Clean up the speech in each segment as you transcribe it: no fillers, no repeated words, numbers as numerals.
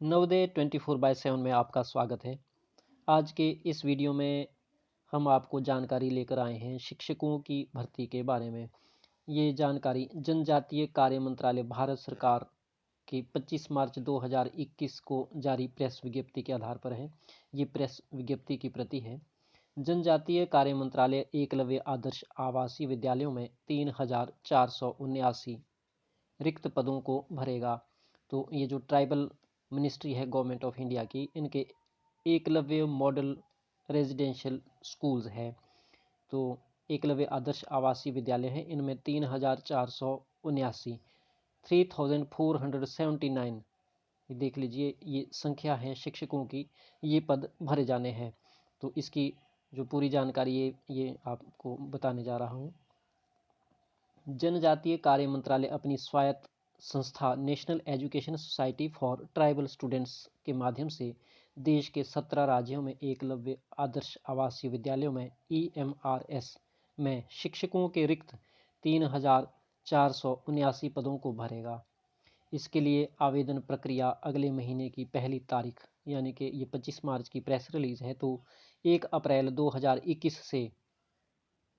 नवोदय 24/7 में आपका स्वागत है। आज के इस वीडियो में हम आपको जानकारी लेकर आए हैं शिक्षकों की भर्ती के बारे में। ये जानकारी जनजातीय कार्य मंत्रालय भारत सरकार की 25 मार्च 2021 को जारी प्रेस विज्ञप्ति के आधार पर है। ये प्रेस विज्ञप्ति की प्रति है। जनजातीय कार्य मंत्रालय एकलव्य आदर्श आवासीय विद्यालयों में 3,479 रिक्त पदों को भरेगा। तो ये जो ट्राइबल मिनिस्ट्री है गवर्नमेंट ऑफ इंडिया की, इनके एकलव्य मॉडल रेजिडेंशियल स्कूल्स है। तो एकलव्य आदर्श आवासीय विद्यालय हैं, इनमें 3,479 3,479 देख लीजिए, ये संख्या है शिक्षकों की, ये पद भरे जाने हैं। तो इसकी जो पूरी जानकारी ये आपको बताने जा रहा हूँ। जनजातीय कार्य मंत्रालय अपनी स्वायत्त संस्था national education society for tribal students के माध्यम से देश के 17 राज्यों में एकलव्य आदर्श आवासीय विद्यालयों में EMRS में शिक्षकों के रिक्त 3,479 पदों को भरेगा। इसके लिए आवेदन प्रक्रिया अगले महीने की पहली तारीख, यानी कि ये 25 मार्च की प्रेस रिलीज है, तो 1 अप्रैल 2021 से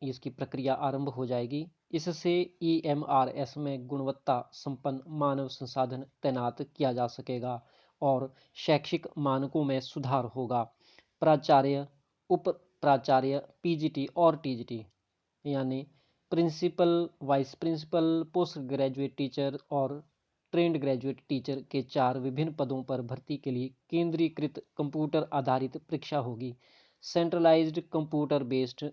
इसकी प्रक्रिया आरंभ हो जाएगी। इससे EMRS में गुणवत्ता संपन्न मानव संसाधन तैनात किया जा सकेगा और शैक्षिक मानकों में सुधार होगा। प्राचार्य, उप प्राचार्य, PGT और TGT यानी principal, vice principal, post graduate teacher और ट्रेंड ग्रेजुएट टीचर के 4 विभिन्न पदों पर भर्ती के लिए केंद्रीकृत कंप्यूटर आधारित परीक्षा होगी। सेंट्रलाइज्ड कंप्यूटर बेस्ड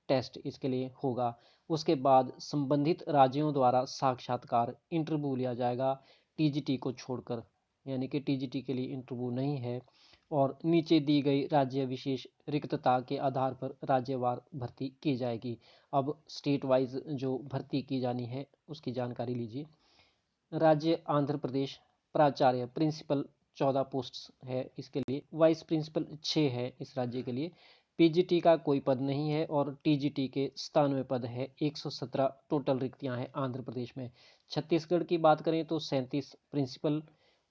टेस्ट इसके लिए होगा। उसके बाद संबंधित राज्यों द्वारा साक्षात्कार इंटरव्यू लिया जाएगा, TGT को छोड़कर, यानी कि TGT के लिए इंटरव्यू नहीं है। और नीचे दी गई राज्य विशेष रिक्तता के आधार पर राज्यवार भर्ती की जाएगी। अब स्टेट वाइज जो भर्ती की जानी है उसकी जानकारी लीजिए। राज्य आंध्र प्रदेश, प्राचार्य प्रिंसिपल 14 पोस्ट्स है इसके लिए, वाइस प्रिंसिपल 6 है इस राज्य के लिए। PGT का कोई पद नहीं है और TGT के 97 पद है। 117 टोटल रिक्तियां हैं आंध्र प्रदेश में। छत्तीसगढ़ की बात करें तो 37 principal,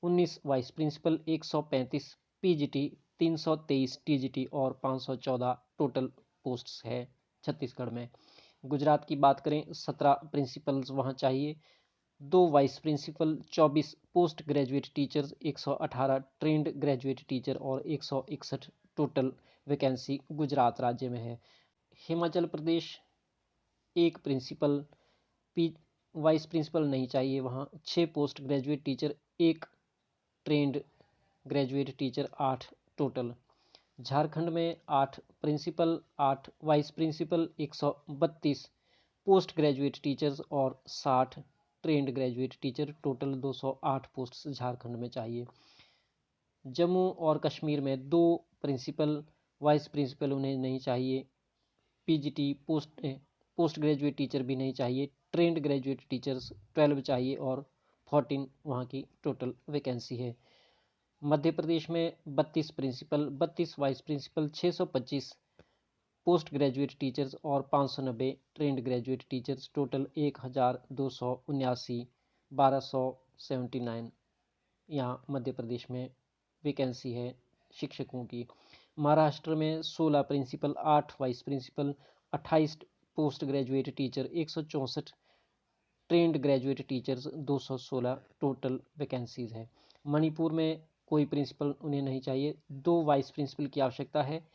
19 vice principal, 135 PGT, 323 TGT और 514 टोटल पोस्ट्स है छत्तीसगढ़ में। गुजरात की बात करें, 17 प्रिंसिपल्स वहाँ चाहिए, 2 vice principal, 24 post graduate teachers, 118 trained graduate teacher और 161 टोटल वैकेंसी गुजरात राज्य में है। हिमाचल प्रदेश, 1 प्रिंसिपल, पी वाइस प्रिंसिपल नहीं चाहिए वहाँ, 6 post graduate teacher, 1 trained graduate teacher, 8 total. Jharkhand में 8 principal, 8 vice principal, 132 post graduate teachers और 60 trained graduate teacher, total 208 post Jharkhand में चाहिए। जम्मू और कश्मीर में 2 प्रिंसिपल, वाइस प्रिंसिपल उन्हें नहीं चाहिए, PGT पोस्ट ग्रेजुएट टीचर भी नहीं चाहिए, ट्रेंड ग्रेजुएट टीचर्स 12 चाहिए और 14 वहाँ की टोटल वैकेंसी है। मध्य प्रदेश में 32 principal, 32 vice principal, 625 post graduate teachers और 590 ट्रेंड ग्रेजुएट टीचर्स, टोटल 1,279 1279 यहाँ मध्य प्रदेश में वैकेंसी है शिक्षकों की। महाराष्ट्र में 16 principal, 8 vice principal, 28 post graduate teacher, 164 trained graduate teachers, 216 total vacancies है। मणिपुर में कोई प्रिंसिपल उन्हें नहीं चाहिए, 2 वाइस प्रिंसिपल की आवश्यकता है,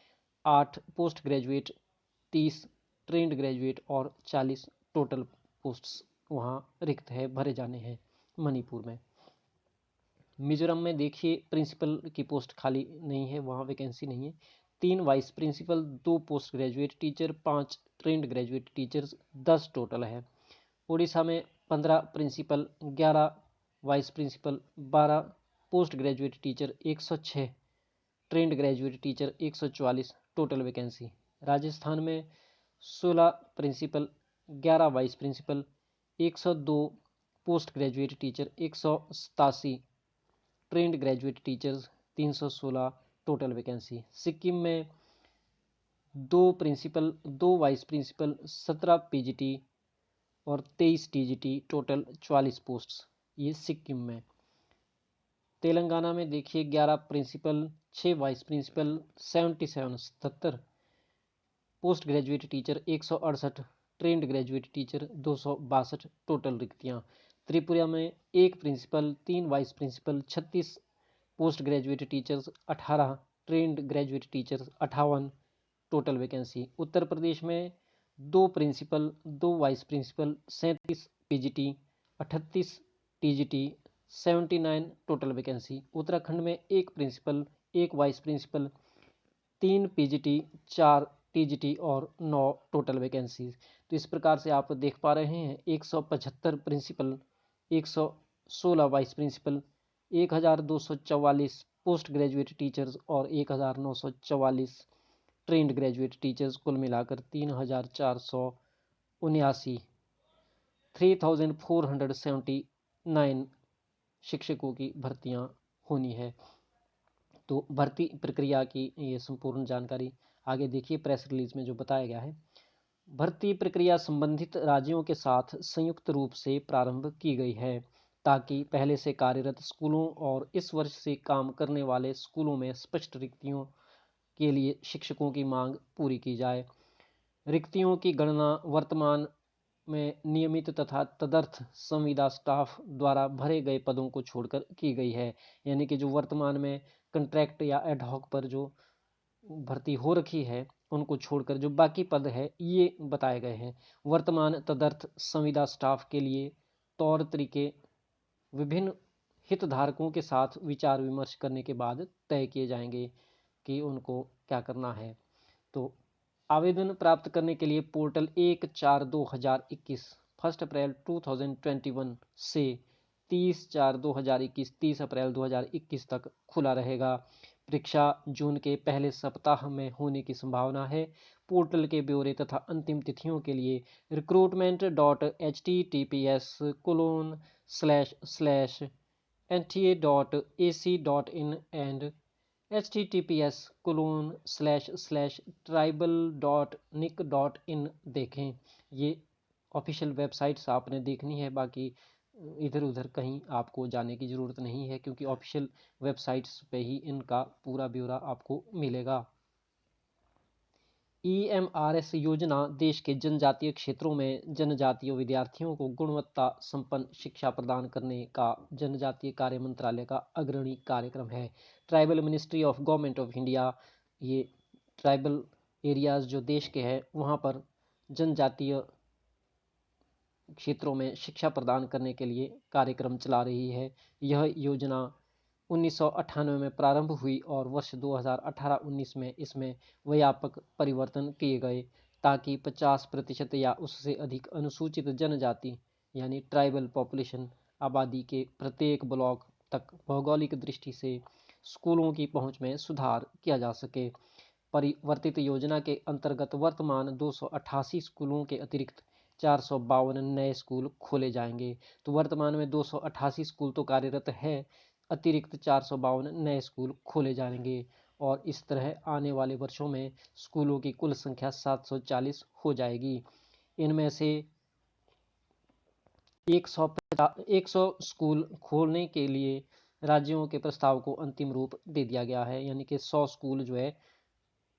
8 पोस्ट ग्रेजुएट, 30 ट्रेंड ग्रेजुएट और 40 टोटल पोस्ट्स वहाँ रिक्त है, भरे जाने हैं मणिपुर में। मिजोरम में देखिए प्रिंसिपल की पोस्ट खाली नहीं है, वहाँ वैकेंसी नहीं है, 3 vice principal, 2 post graduate teacher, 5 trained graduate teachers, 10 total है। उड़ीसा में 15 principal, 11 vice principal, 12 post graduate teacher, 106 trained graduate teacher, 144 total vacancy. Rajasthan में 16 principal, 11 vice principal, 102 post graduate teacher, 187 trained graduate teachers, 316 total vacancy. Sikkim में 2 principal, 2 vice principal, 17 PGT और 23 TGT, total 44 posts, ये सिक्किम में। तेलंगाना में देखिए 11 principal, 6 vice principal, 77 post graduate teacher 168, trained graduate teacher 262 total रिक्तियां। त्रिपुरा में 1 principal, 3 vice principal, 36 post graduate teachers, 18 trained graduate teachers, 58 total vacancy. Uttar Pradesh में 2 principal, 2 vice principal, 37 PGT, 38 TGT, 79 total vacancy. Uttarakhand में 1 principal, 1 vice principal, 3 PGT, 4 TGT और 9 total vacancies. तो इस प्रकार से आप देख पा रहे हैं 175 principal, 116 vice principal, 1244 post graduate teachers और 1944 ट्रेंड ग्रेजुएट टीचर्स, कुल मिलाकर 3479 3479 शिक्षकों की भर्तियां होनी है। तो भर्ती प्रक्रिया की ये संपूर्ण जानकारी आगे देखिए प्रेस रिलीज में जो बताया गया है। भर्ती प्रक्रिया संबंधित राज्यों के साथ संयुक्त रूप से प्रारंभ की गई है ताकि पहले से कार्यरत स्कूलों और इस वर्ष से काम करने वाले स्कूलों में स्पष्ट रिक्तियों के लिए शिक्षकों की मांग पूरी की जाए। रिक्तियों की गणना वर्तमान में नियमित तथा तदर्थ संविदा स्टाफ द्वारा भरे गए पदों को छोड़कर की गई है। यानी कि जो वर्तमान में कंट्रैक्ट या एडहॉक पर जो भर्ती हो रखी है उनको छोड़कर जो बाकी पद है ये बताए गए हैं। वर्तमान तदर्थ संविदा स्टाफ के लिए तौर तरीके विभिन्न हितधारकों के साथ विचार विमर्श करने के बाद तय किए जाएंगे कि उनको क्या करना है। तो आवेदन प्राप्त करने के लिए पोर्टल 1/4/2021 1 अप्रैल 2021 से 30/4/2021 30 अप्रैल 2021 तक खुला रहेगा। परीक्षा जून के पहले सप्ताह में होने की संभावना है। पोर्टल के ब्यौरे तथा अंतिम तिथियों के लिए recruitment.https://nta.ac.in एंड https://tribal.nic.in देखें। ये ऑफिशियल वेबसाइट्स आपने देखनी है, बाकी इधर उधर कहीं आपको जाने की ज़रूरत नहीं है क्योंकि ऑफिशियल वेबसाइट्स पे ही इनका पूरा ब्यौरा आपको मिलेगा। EMRS योजना देश के जनजातीय क्षेत्रों में जनजातीय विद्यार्थियों को गुणवत्ता संपन्न शिक्षा प्रदान करने का जनजातीय कार्य मंत्रालय का अग्रणी कार्यक्रम है। Tribal ministry of government of India ये ट्राइबल एरियाज़ जो देश के हैं वहाँ पर जनजातीय क्षेत्रों में शिक्षा प्रदान करने के लिए कार्यक्रम चला रही है। यह योजना 1998 में प्रारंभ हुई और वर्ष 2018-19 में इसमें व्यापक परिवर्तन किए गए ताकि 50% या उससे अधिक अनुसूचित जनजाति यानी ट्राइबल पॉपुलेशन आबादी के प्रत्येक ब्लॉक तक भौगोलिक दृष्टि से स्कूलों की पहुंच में सुधार किया जा सके। परिवर्तित योजना के अंतर्गत वर्तमान 288 स्कूलों के अतिरिक्त 452 नए स्कूल खोले जाएंगे। तो वर्तमान में 288 स्कूल तो कार्यरत है, अतिरिक्त 452 नए स्कूल खोले जाएंगे और इस तरह आने वाले वर्षों में स्कूलों की कुल संख्या 740 हो जाएगी। इनमें से 100 स्कूल खोलने के लिए राज्यों के प्रस्ताव को अंतिम रूप दे दिया गया है। यानी कि 100 स्कूल जो है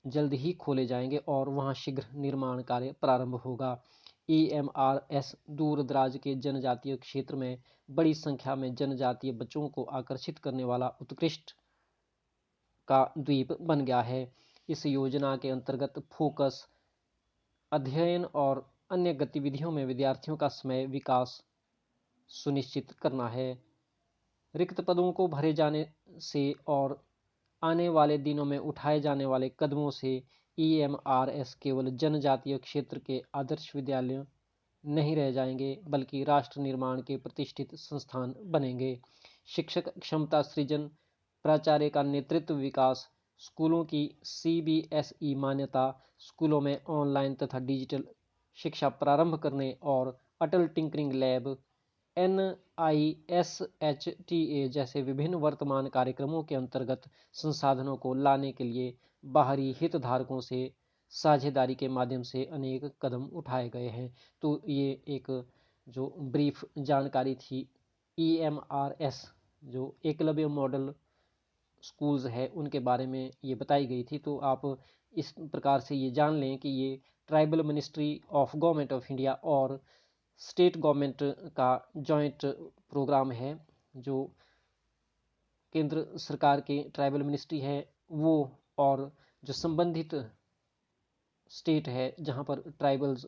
जल्द ही खोले जाएंगे और वहां शीघ्र निर्माण कार्य प्रारंभ होगा। EMRS दूर दराज के जनजातीय क्षेत्र में बड़ी संख्या में जनजातीय बच्चों को आकर्षित करने वाला उत्कृष्ट का द्वीप बन गया है। इस योजना के अंतर्गत फोकस अध्ययन और अन्य गतिविधियों में विद्यार्थियों का समय विकास सुनिश्चित करना है। रिक्त पदों को भरे जाने से और आने वाले दिनों में उठाए जाने वाले कदमों से EMRS केवल जनजातीय क्षेत्र के आदर्श विद्यालय नहीं रह जाएंगे बल्कि राष्ट्र निर्माण के प्रतिष्ठित संस्थान बनेंगे। शिक्षक क्षमता सृजन, प्राचार्य का नेतृत्व विकास, स्कूलों की CBSE मान्यता, स्कूलों में ऑनलाइन तथा डिजिटल शिक्षा प्रारंभ करने और अटल टिंकरिंग लैब NISHTA जैसे विभिन्न वर्तमान कार्यक्रमों के अंतर्गत संसाधनों को लाने के लिए बाहरी हितधारकों से साझेदारी के माध्यम से अनेक कदम उठाए गए हैं। तो ये एक जो ब्रीफ जानकारी थी EMRS जो एकलव्य मॉडल स्कूल्स है उनके बारे में ये बताई गई थी। तो आप इस प्रकार से ये जान लें कि ये tribal ministry of government of India और स्टेट गवर्नमेंट का जॉइंट प्रोग्राम है। जो केंद्र सरकार के ट्राइबल मिनिस्ट्री है वो, और जो संबंधित स्टेट है जहाँ पर ट्राइबल्स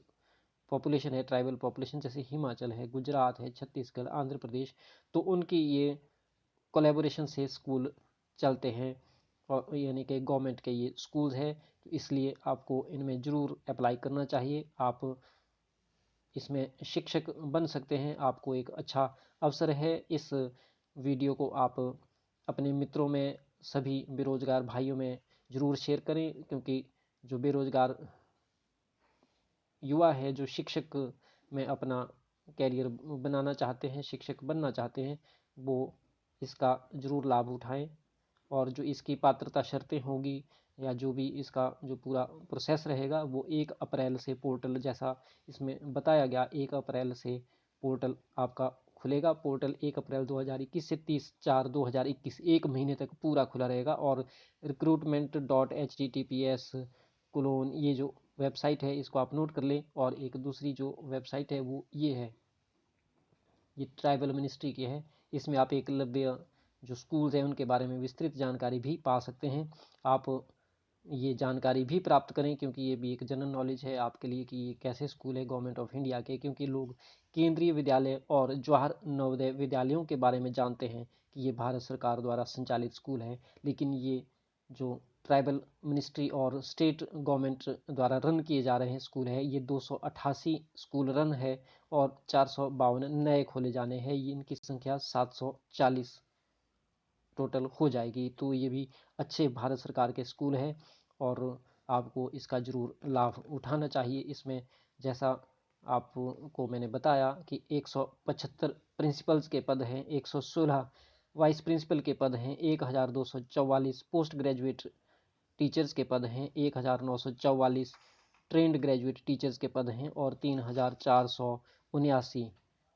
पॉपुलेशन है, ट्राइबल पॉपुलेशन जैसे हिमाचल है, गुजरात है, छत्तीसगढ़, आंध्र प्रदेश, तो उनकी ये कोलैबोरेशन से स्कूल चलते हैं और यानी कि गवर्नमेंट के ये स्कूल्स हैं। तो इसलिए आपको इनमें ज़रूर अप्लाई करना चाहिए। आप इसमें शिक्षक बन सकते हैं, आपको एक अच्छा अवसर है। इस वीडियो को आप अपने मित्रों में, सभी बेरोजगार भाइयों में ज़रूर शेयर करें, क्योंकि जो बेरोजगार युवा है, जो शिक्षक में अपना कैरियर बनाना चाहते हैं, शिक्षक बनना चाहते हैं, वो इसका ज़रूर लाभ उठाएं। और जो इसकी पात्रता शर्तें होंगी या जो भी इसका जो पूरा प्रोसेस रहेगा वो 1 अप्रैल से पोर्टल जैसा इसमें बताया गया, 1 अप्रैल से पोर्टल आपका खुलेगा। पोर्टल 1 अप्रैल 2021 से 30/4/2021 1 महीने तक पूरा खुला रहेगा। और recruitment.https:// ये जो वेबसाइट है इसको आप नोट कर लें। और एक दूसरी जो वेबसाइट है वो ये है, ये ट्राइबल मिनिस्ट्री की है। इसमें आप एकलव्य जो स्कूल्स हैं उनके बारे में विस्तृत जानकारी भी पा सकते हैं। आप ये जानकारी भी प्राप्त करें, क्योंकि ये भी एक जनरल नॉलेज है आपके लिए कि ये कैसे स्कूल है गवर्नमेंट ऑफ इंडिया के। क्योंकि लोग केंद्रीय विद्यालय और जवाहर नवोदय विद्यालयों के बारे में जानते हैं कि ये भारत सरकार द्वारा संचालित स्कूल है, लेकिन ये जो ट्राइबल मिनिस्ट्री और स्टेट गवर्नमेंट द्वारा रन किए जा रहे हैं स्कूल है, ये 288 स्कूल रन है और 452 नए खोले जाने हैं। ये इनकी संख्या 740 टोटल हो जाएगी। तो ये भी अच्छे भारत सरकार के स्कूल हैं और आपको इसका ज़रूर लाभ उठाना चाहिए। इसमें जैसा आपको मैंने बताया कि 175 प्रिंसिपल्स के पद हैं, 116 वाइस प्रिंसिपल के पद हैं, 1244 पोस्ट ग्रेजुएट टीचर्स के पद हैं, 1944 ट्रेंड ग्रेजुएट टीचर्स के पद हैं और 3479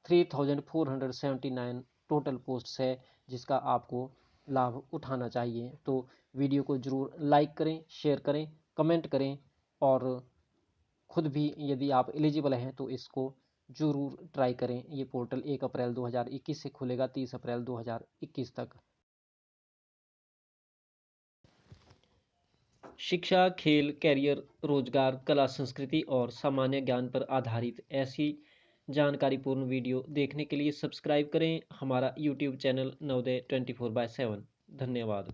3479 टोटल पोस्ट्स है, जिसका आपको लाभ उठाना चाहिए। तो वीडियो को ज़रूर लाइक करें, शेयर करें, कमेंट करें और खुद भी यदि आप एलिजिबल हैं तो इसको ज़रूर ट्राई करें। ये पोर्टल 1 अप्रैल 2021 से खुलेगा 30 अप्रैल 2021 तक। शिक्षा, खेल, कैरियर, रोजगार, कला, संस्कृति और सामान्य ज्ञान पर आधारित ऐसी जानकारीपूर्ण वीडियो देखने के लिए सब्सक्राइब करें हमारा यूट्यूब चैनल नवोदय 24/7। धन्यवाद।